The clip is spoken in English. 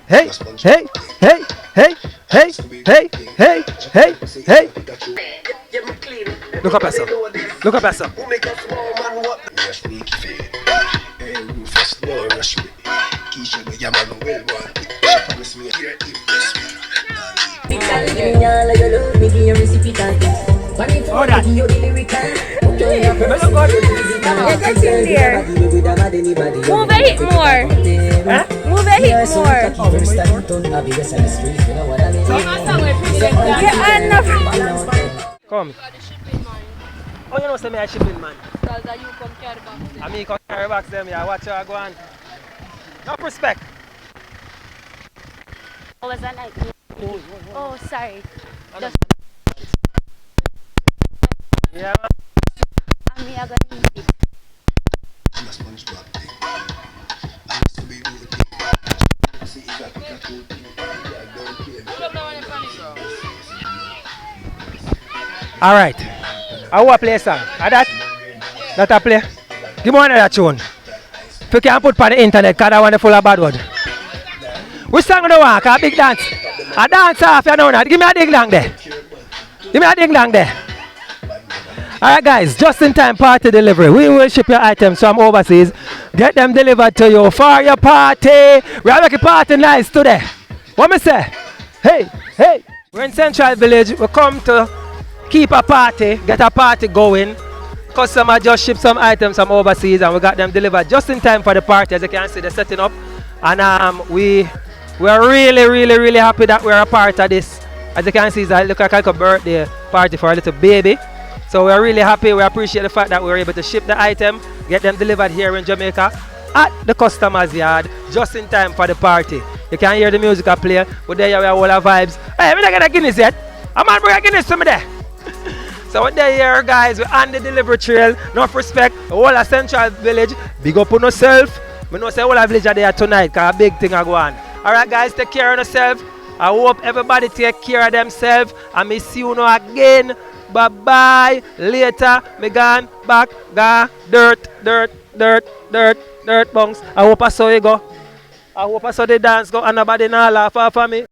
hey, hey, hey, hey, hey, hey, hey, hey, hey. Look up at Look up at All that. Get in there. Move a hit more. Huh? Move a hit more. Get enough. Come. Oh, you know, say me a shipping man. I mean, come carry box them, yeah. Watch her go on. No respect. Oh, was that like? Oh, sorry. Just Yeah, man. I'm here gonna use it. All right. I will play a song. That I play. Give me one of that tune. If you can put on the internet, because I want to full of bad word. Which song do you want? A big dance. A dance off, you know that. Give me a ding dong there. Give me a ding dong there. Alright guys, just in time party delivery. We will ship your items from overseas. Get them delivered to you for your party. We are making party nice today. What me say? Hey, hey. We're in Central Village. We come to keep a party, get a party going. Customer just shipped some items from overseas and we got them delivered just in time for the party. As you can see, they're setting up. And we're really happy that we're a part of this. As you can see, it's like a birthday party for a little baby. So we're really happy. We appreciate the fact that we were able to ship the item, get them delivered here in Jamaica at the customer's yard just in time for the party. You can hear the music I play. We're there, we have all our vibes. Hey, I'm not gonna Guinness yet. I'm on bring a Guinness to me there. So we're there here, guys. We're on the delivery trail. Enough respect. The whole of Central Village. Big up on yourself. We know say all of village are there tonight because a big thing are going on. Alright guys, take care of yourself. I hope everybody take care of themselves. And me see you now again. Bye bye. Later. Me gone back. Gone. Dirt bunks. I hope I saw you go. I hope I saw the dance go and nobody now laugh off of me.